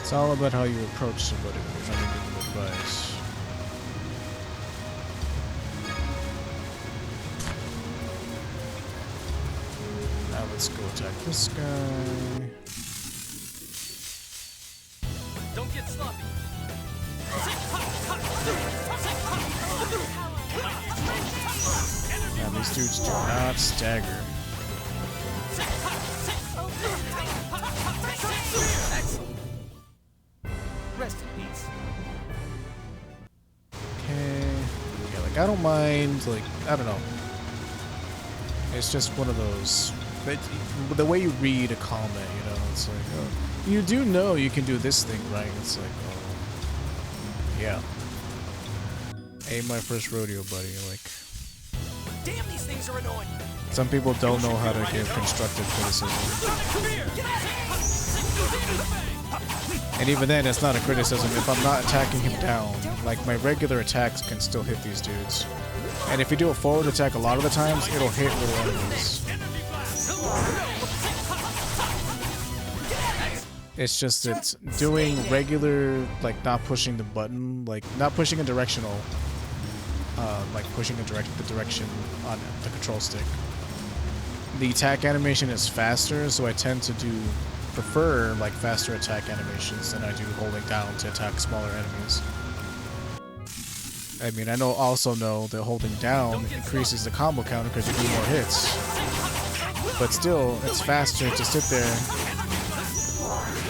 It's all about how you approach somebody when you're trying to give them advice. Now let's go attack this guy. Don't get sloppy. Now these dudes do not stagger. Excellent. Rest in peace. Okay. Yeah, like I don't mind, like, I don't know. It's just one of those. But the way you read a comment, you know, it's like, oh, you do know you can do this thing, right? It's like, oh, yeah. Ain't my first rodeo, buddy. Like, Damn, these things are annoying. some people don't know how to give constructive criticism. And even then, it's not a criticism. If I'm not attacking him down, like my regular attacks can still hit these dudes. And if you do a forward attack a lot of the times, it'll hit little enemies. It's just it's doing regular, like not pushing the button, like not pushing a directional, like pushing the direction on the control stick. The attack animation is faster, so I tend to prefer like faster attack animations than I do holding down to attack smaller enemies. I mean, I also know that holding down increases the combo counter because you do more hits. But still, it's faster to sit there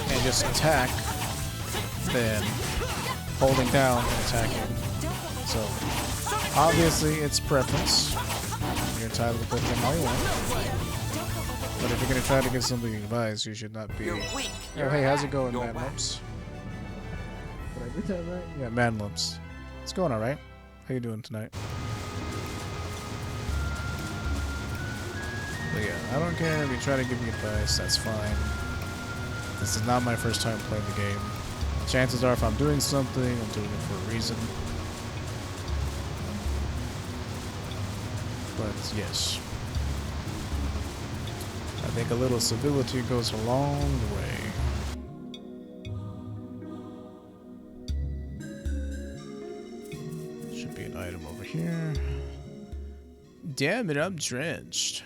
and just attack than holding down and attacking. So, obviously, it's preference. You're entitled to put them how you want. But if you're going to try to give somebody advice, you should not be... Oh, hey, how's it going, Man Lumps? Did I do that right? Yeah, Man Lumps. It's going alright. How you doing tonight? But yeah, I don't care if you try to give me advice, that's fine. This is not my first time playing the game. Chances are if I'm doing something, I'm doing it for a reason. But yes. I think a little civility goes a long way. Here. Damn it, I'm drenched.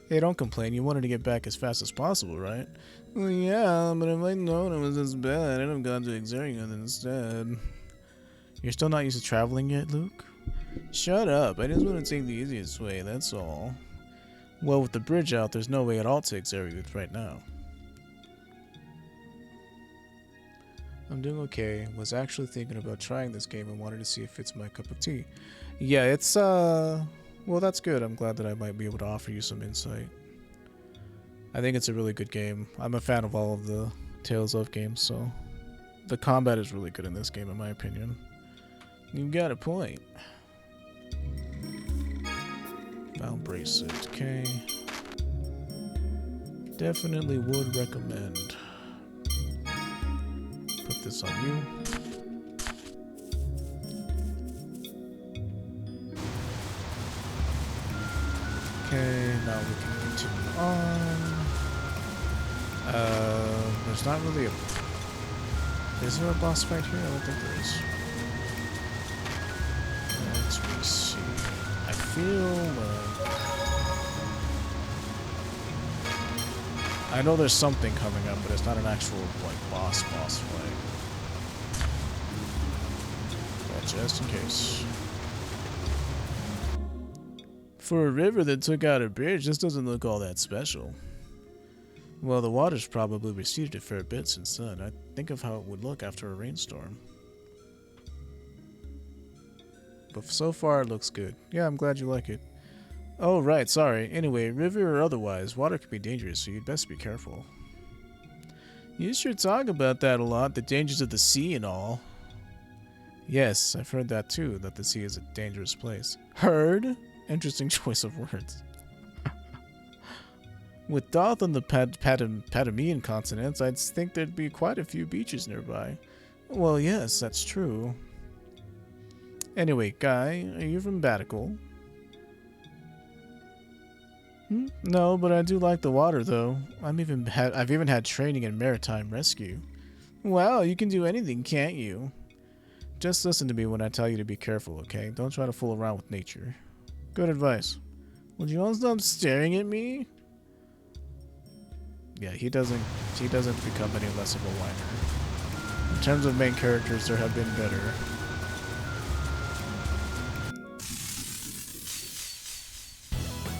Hey, don't complain. You wanted to get back as fast as possible, right? Well, yeah, but if I'd known it was this bad, I'd have gone to Exarion instead. You're still not used to traveling yet, Luke? Shut up. I just want to take the easiest way, that's all. Well, with the bridge out, there's no way at all to Exarion right now. I'm doing okay. Was actually thinking about trying this game and wanted to see if it's my cup of tea. Yeah, it's, well, that's good. I'm glad that I might be able to offer you some insight. I think it's a really good game. I'm a fan of all of the Tales of games, so the combat is really good in this game, in my opinion. You've got a point. Found bracelet, okay. Definitely would recommend. Put this on you. Okay, now we can continue on. There's not really a... Is there a boss fight here? I don't think there is. Let's see. I feel like... I know there's something coming up, but it's not an actual, like, boss fight. But just in case. For a river that took out a bridge, this doesn't look all that special. Well, the water's probably receded a fair bit since then. I think of how it would look after a rainstorm. But so far, it looks good. Yeah, I'm glad you like it. Oh, right, sorry. Anyway, river or otherwise, water can be dangerous, so you'd best be careful. You sure talk about that a lot, the dangers of the sea and all. Yes, I've heard that too, that the sea is a dangerous place. Heard? Interesting choice of words. With Doth on the Patamean continents, I'd think there'd be quite a few beaches nearby. Well, yes, that's true. Anyway, Guy, are you from Batical? No, but I do like the water, though. I've even had training in maritime rescue. Wow, you can do anything, can't you? Just listen to me when I tell you to be careful, okay? Don't try to fool around with nature. Good advice. Would you all stop staring at me? Yeah, he doesn't become any less of a whiner. In terms of main characters, there have been better.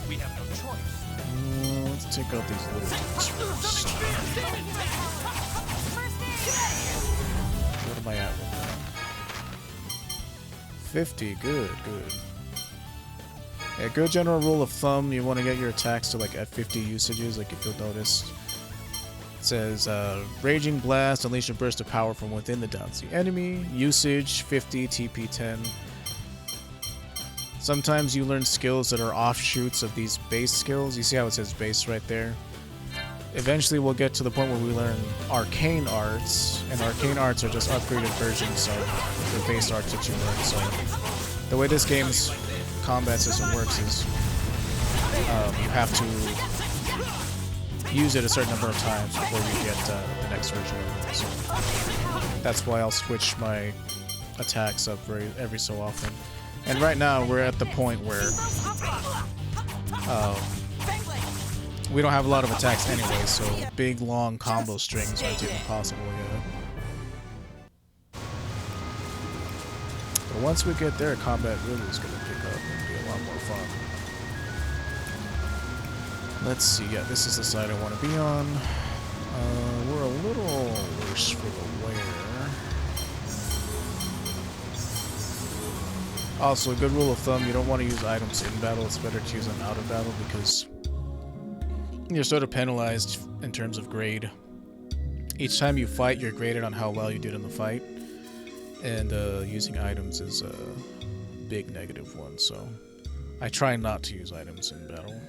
We have no choice. Let's take out these little dudes first. What am I at with that? 50, good. A good general rule of thumb, you want to get your attacks to like at 50 usages, like if you'll notice. It says, Raging Blast, unleash a burst of power from within the downsea enemy. Usage, 50, TP 10. Sometimes you learn skills that are offshoots of these base skills. You see how it says base right there? Eventually we'll get to the point where we learn arcane arts, and arcane arts are just upgraded versions of the base arts that you learn. So the way this game's combat system works is you have to use it a certain number of times before you get the next version of it. So that's why I'll switch my attacks up every so often. And right now we're at the point where we don't have a lot of attacks anyway, so big long combo strings aren't even possible yet. But once we get there, combat really is going to pick up and be a lot more fun. Let's see, yeah, this is the side I want to be on. We're a little worse for the wear. Also, a good rule of thumb, you don't want to use items in battle, it's better to use them out of battle because you're sort of penalized in terms of grade. Each time you fight, you're graded on how well you did in the fight, and using items is a big negative one, so I try not to use items in battle.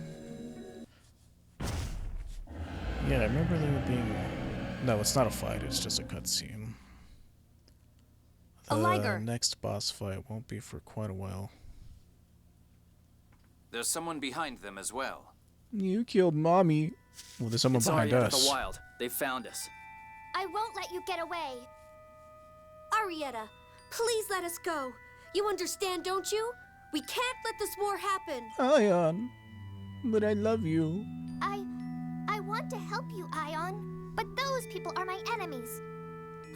Yeah, I remember there being... No, it's not a fight, it's just a cutscene. The next boss fight won't be for quite a while. There's someone behind them as well. You killed Mommy. Well, there's someone behind us. It's the wild. They found us. I won't let you get away. Arietta, please let us go. You understand, don't you? We can't let this war happen. Ion, but I love you. I want to help you, Ion, but those people are my enemies.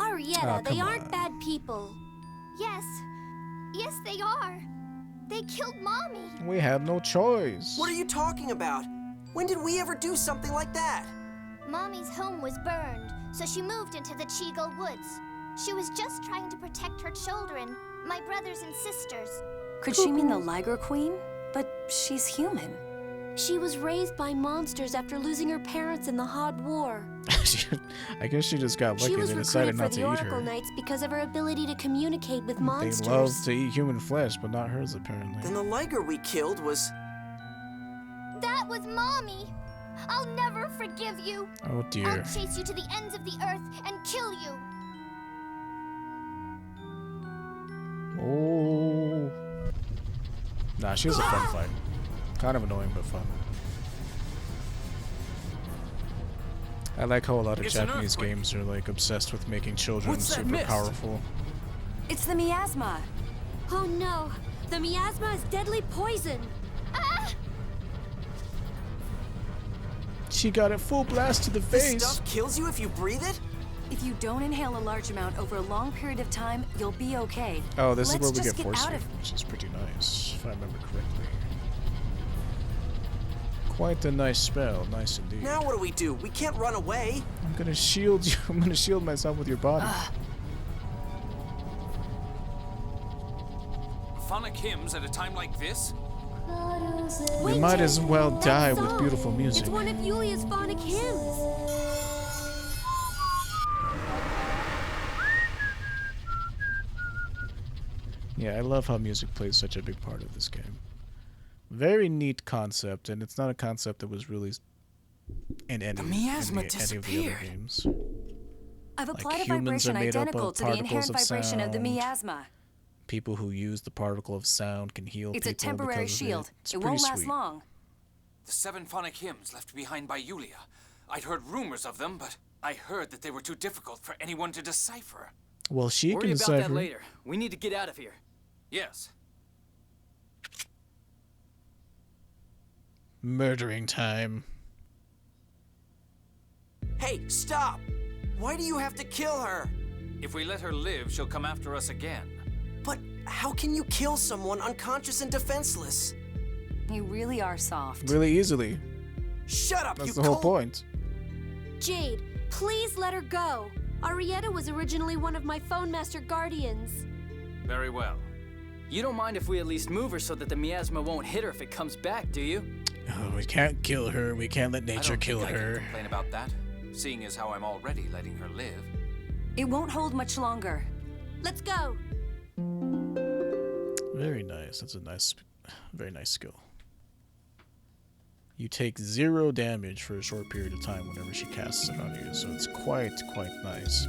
Oh, Arietta, they come aren't on. bad people. Yes, they are. They killed Mommy. We had no choice. What are you talking about? When did we ever do something like that? Mommy's home was burned, so she moved into the Cheagle Woods. She was just trying to protect her children, my brothers and sisters. Could she mean the Liger Queen? But she's human. She was raised by monsters after losing her parents in the Hod War. I guess she just got lucky. She was They decided recruited for not the to eat Oracle her. Knights because of her ability to communicate with monsters. They love to eat human flesh, but not hers apparently. Then the Liger we killed was... That was Mommy! I'll never forgive you! Oh dear. I'll chase you to the ends of the earth and kill you! Oh. Nah, she was a fun fight. Kind of annoying, but fun. I like how a lot of It's an Japanese earthquake. games are like obsessed with making children What's that super mist? powerful. It's the miasma. Oh no! The miasma is deadly poison! Ah! She got a full blast to the This face. stuff kills you if you breathe it? If you don't inhale a large amount over a long period of time, you'll be okay. Oh, this Let's is where we just get force out feed, of- which is pretty nice, if I remember correctly. Quite a nice spell, nice indeed. Now what do? We can't run away. I'm gonna shield you. I'm gonna shield myself with your body. Phonic hymns at a time like this? We might as well die with song. beautiful music. It's one of Yulia's phonic hymns! Yeah, I love how music plays such a big part of this game. Very neat concept, and it's not a concept that was really in any, miasma any of the other disappeared. games. I've Like applied a humans are vibration made up identical of to the inherent particles of vibration of the sound. miasma. People who use the particle of sound can heal It's people a temporary because of shield. It's It pretty won't last sweet. long. The 7 phonic hymns left behind by Yulia. I'd heard rumors of them, but I heard that they were too difficult for anyone to decipher. Well, she Worry can about that decipher. later. We need to get out of here. Yes. Murdering time. Hey, stop! Why do you have to kill her? If we let her live, she'll come after us again. But how can you kill someone unconscious and defenseless? You really are soft. Really easily. Shut up, That's you the whole cold- point. Jade, please let her go. Arietta was originally one of my Phone Master Guardians. Very well. You don't mind if we at least move her so that the miasma won't hit her if it comes back, do you? Oh, we can't kill her. We can't let I nature don't kill think I her. can complain about that, seeing as how I'm already letting her live. It won't hold much longer. Let's go. Very nice. That's a nice, very nice skill. You take 0 damage for a short period of time whenever she casts it on you, so it's quite nice.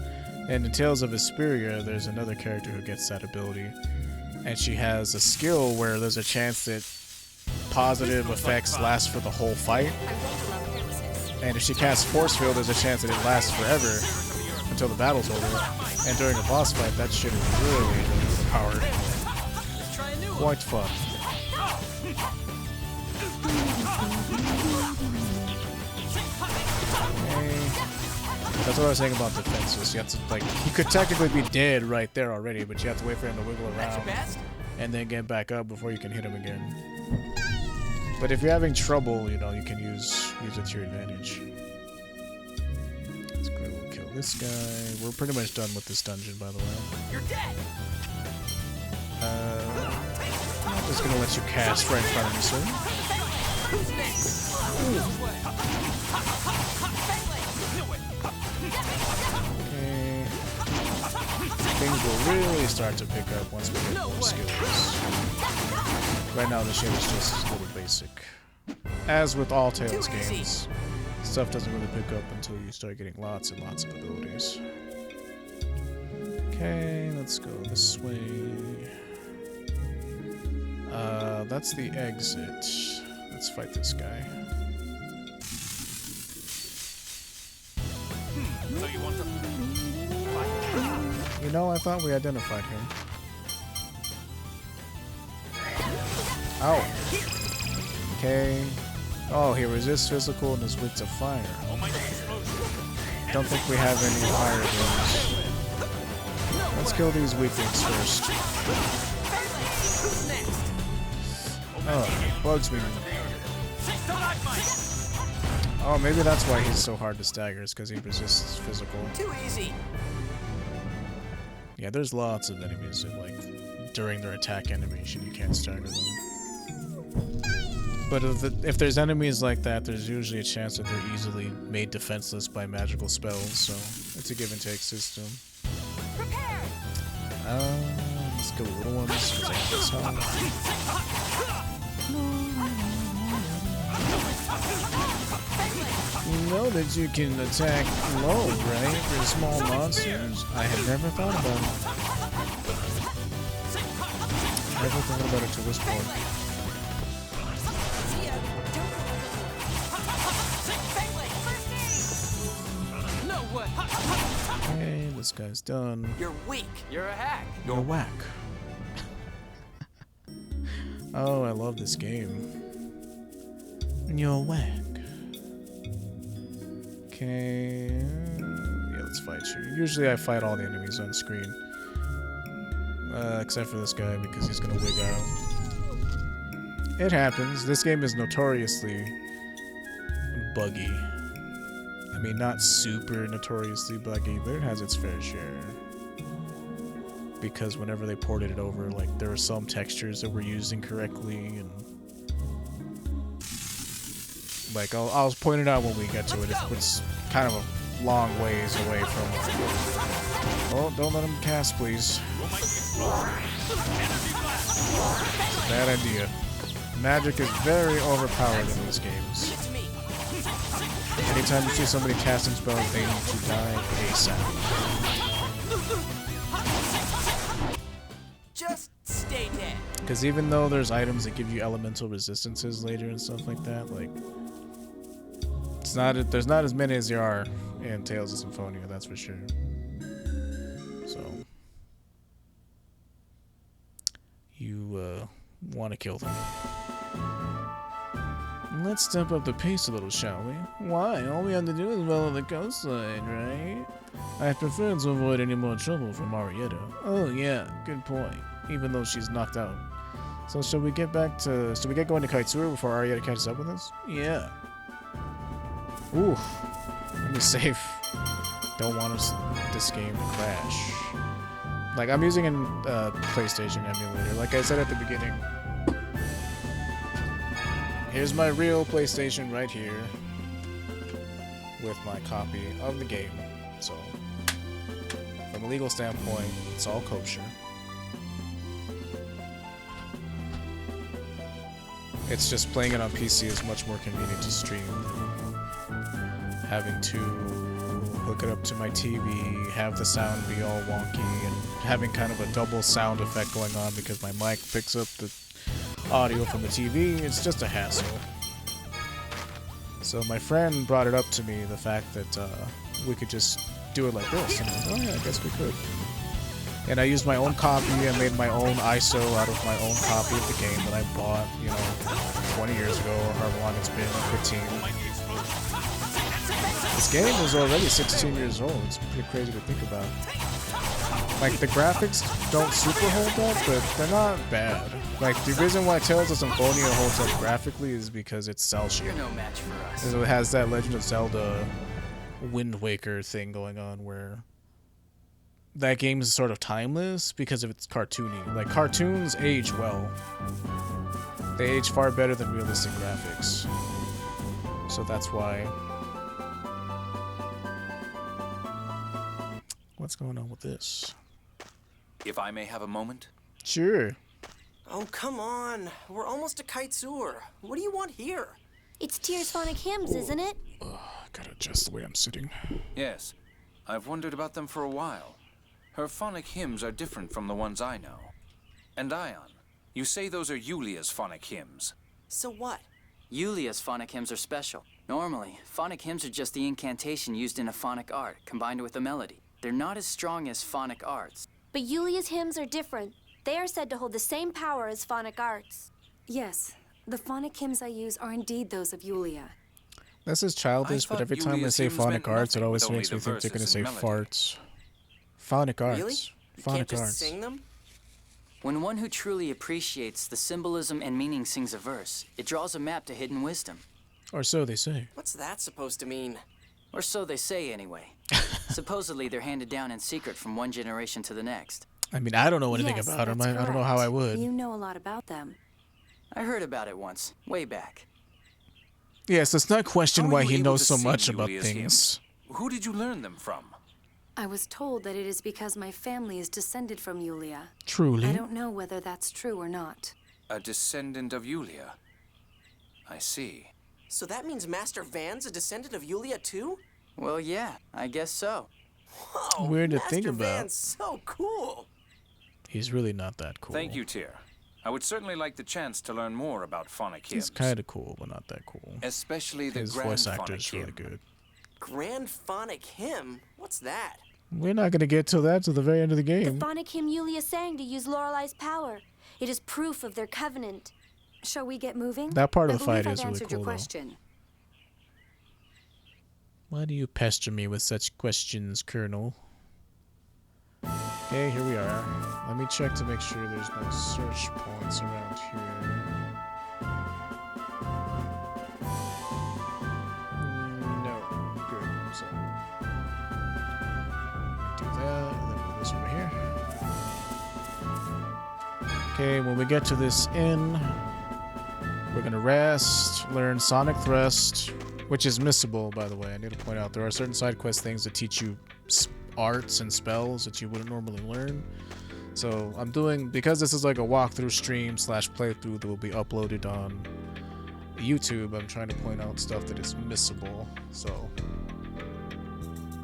And in Tales of Vesperia, there's another character who gets that ability, and she has a skill where there's a chance that positive effects last for the whole fight, and if she casts Force Field, there's a chance that it lasts forever until the battle's over. And during a boss fight, that shit is really overpowered. Quite fun. That's what I was saying about defenses. You have to, like, he could technically be dead right there already, but you have to wait for him to wiggle around and then get back up before you can hit him again. But if you're having trouble, you know, you can use it to your advantage. Let's go kill this guy. We're pretty much done with this dungeon, by the way. You're dead! I'm just gonna let you cast right in front of me, sir. Who's next? Okay. Things will really start to pick up once we get more skills. Right now, the shit is just a little basic. As with all Tales games, stuff doesn't really pick up until you start getting lots and lots of abilities. Okay, let's go this way. That's the exit. Let's fight this guy. So you want to You know, I thought we identified him. Ow. Okay. Oh, he resists physical and is weak to fire. Don't think we have any fire abilities. Let's kill these weaklings first. Oh, it bugs me. Oh, maybe that's why he's so hard to stagger, is because he resists physical. Too easy! Yeah, there's lots of enemies that, like, during their attack animation, you can't stagger them. But if there's enemies like that, there's usually a chance that they're easily made defenseless by magical spells, so it's a give and take system. Let's kill the little ones. Let's take this home. You know that you can attack low, right? For small monsters. I had never thought about it. Never thought about it till this point. Okay, this guy's done. You're weak! You're a hack. You're whack. Oh, I love this game. You're whack. Okay. Yeah, let's fight you. Usually I fight all the enemies on screen. Except for this guy because he's gonna wig out. It happens. This game is notoriously buggy. I mean, not super notoriously buggy, but it has its fair share. Because whenever they ported it over, like, there were some textures that were used incorrectly, and like, I'll point it out when we get to it. It's kind of a long ways away from. Oh, don't let him cast, please. Bad idea. Magic is very overpowered in these games. Anytime you see somebody casting spells, they need to die ASAP. Just stay dead. Because even though there's items that give you elemental resistances later and stuff like that, like, It's not. There's not as many as there are in Tales of Symphonia. That's for sure. So you want to kill them. Let's step up the pace a little, shall we? Why? All we have to do is follow the coastline, right? I prefer to avoid any more trouble from Marietta. Oh yeah, good point. Even though she's knocked out. So should we get going to Kaitsura before Arietta catches up with us? Yeah. Ooh. Let me save. Don't want this game to crash. Like, I'm using a PlayStation emulator. Like I said at the beginning. Here's my real PlayStation right here. With my copy of the game. So, from a legal standpoint, it's all kosher. It's just playing it on PC is much more convenient to stream than having to hook it up to my TV, have the sound be all wonky, and having kind of a double sound effect going on because my mic picks up the audio from the TV. It's just a hassle. So my friend brought it up to me, the fact that we could just do it like this. And I was like, oh yeah, I guess we could. And I used my own copy. I made my own ISO out of my own copy of the game that I bought, 20 years ago, or however long it's been, 15. This game is already 16 years old. It's pretty crazy to think about. Like, the graphics don't super hold up, but they're not bad. Like, the reason why Tales of Symphonia holds up graphically is because it's cel-shaded. You're no match for us. It has that Legend of Zelda Wind Waker thing going on where that game is sort of timeless because of its cartoony. Like, cartoons age well. They age far better than realistic graphics. So that's why. What's going on with this? If I may have a moment? Sure. Oh, come on. We're almost to Kaitsur. What do you want here? It's Tears Phonic Hymns, isn't it? Gotta adjust the way I'm sitting. Yes. I've wondered about them for a while. Her phonic hymns are different from the ones I know. And Ion, you say those are Yulia's phonic hymns. So what? Yulia's phonic hymns are special. Normally, phonic hymns are just the incantation used in a phonic art, combined with a melody. They're not as strong as phonic arts. But Yulia's hymns are different. They are said to hold the same power as phonic arts. Yes, the phonic hymns I use are indeed those of Yulia. This is childish, but every time I Yulia's say hymns phonic meant arts, it nothing always with only makes me the think they're gonna verses say and melody. farts. Phonic arts. Really? You Phonic can't just arts. sing them? When one who truly appreciates the symbolism and meaning sings a verse, it draws a map to hidden wisdom. Or so they say. What's that supposed to mean? Or so they say, anyway. Supposedly, they're handed down in secret from one generation to the next. I mean, I don't know anything Yes, about them. that's I don't know how I correct. would. You know a lot about them. I heard about it once, way back. Yes, let's not question How are why you he able knows to so sing much about Yulia's things. hymns? Who did you learn them from? I was told that it is because my family is descended from Yulia. Truly. I don't know whether that's true or not. A descendant of Yulia. I see. So that means Master Van's a descendant of Yulia too? Well, yeah, I guess so. Whoa, Weird to Master think about. Van's so cool. He's really not that cool. Thank you, Tyr. I would certainly like the chance to learn more about phonic hymns. He's kind of cool, but not that cool. Especially the His grand voice actor phonic is really hymn. good. Grand Phonic Hymn? What's that? We're not going to get to that till the very end of the The game. phonic hymn Yulia sang to use Lorelei's power. It is proof of their covenant. Shall we get moving? That part of I the believe fight I've is really answered your cool, though. question. Why do you pester me with such questions, Colonel? Okay, here we are. Let me check to make sure there's no search points around here. No. Good. So, do that, and then move this over here. Okay, when we get to this inn, we're gonna rest, learn Sonic Thrust, which is missable, by the way. I need to point out there are certain side quest things that teach you arts and spells that you wouldn't normally learn. So I'm doing, because this is like a walkthrough stream / playthrough that will be uploaded on YouTube, I'm trying to point out stuff that is missable. So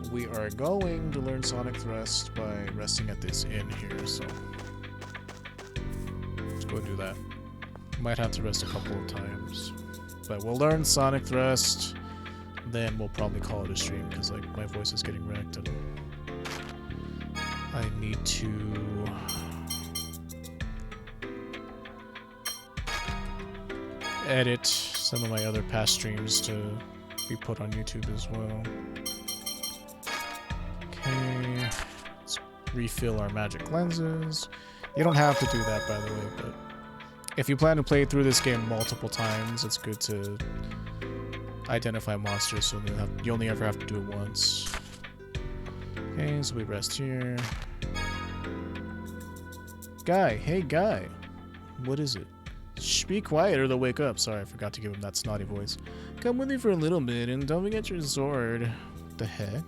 we are going to learn Sonic Thrust by resting at this inn here, so let's go do that. Might have to rest a couple of times. But we'll learn Sonic Thrust, then we'll probably call it a stream, because like my voice is getting wrecked and I need to edit some of my other past streams to be put on YouTube as well. Okay, let's refill our magic lenses. You don't have to do that, by the way, but if you plan to play through this game multiple times, it's good to identify monsters so you only ever have to do it once. Okay, so we rest here. Guy, hey guy. What is it? Shh, be quiet or they'll wake up. Sorry, I forgot to give him that snotty voice. Come with me for a little bit and don't forget your sword. What the heck?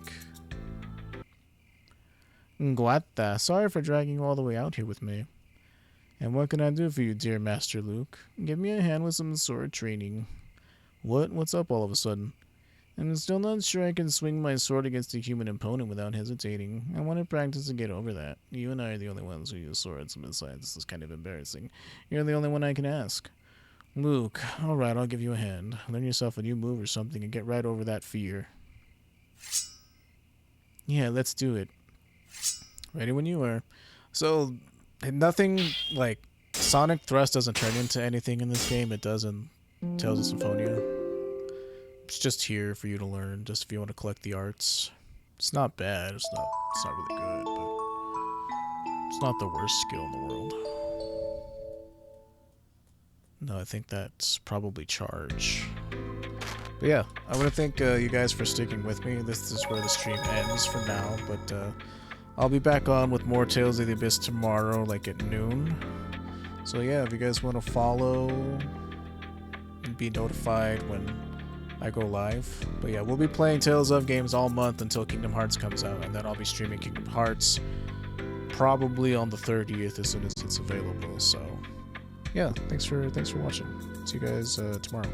Guata, sorry for dragging you all the way out here with me. And what can I do for you, dear Master Luke? Give me a hand with some sword training. What? What's up all of a sudden? I'm still not sure I can swing my sword against a human opponent without hesitating. I want to practice to get over that. You and I are the only ones who use swords, and besides, this is kind of embarrassing. You're the only one I can ask. Luke, alright, I'll give you a hand. Learn yourself a new move or something and get right over that fear. Yeah, let's do it. Ready when you are. So, nothing, like, Sonic Thrust doesn't turn into anything in this game. It does in Tales of Symphonia. It's just here for you to learn, just if you want to collect the arts. It's not bad, it's not really good, but it's not the worst skill in the world. No, I think that's probably Charge. But yeah, I want to thank you guys for sticking with me. This is where the stream ends for now, but I'll be back on with more Tales of the Abyss tomorrow, like at noon. So yeah, if you guys want to follow and be notified when I go live. But yeah, we'll be playing Tales of games all month until Kingdom Hearts comes out, and then I'll be streaming Kingdom Hearts probably on the 30th as soon as it's available. So yeah, thanks for watching. See you guys tomorrow.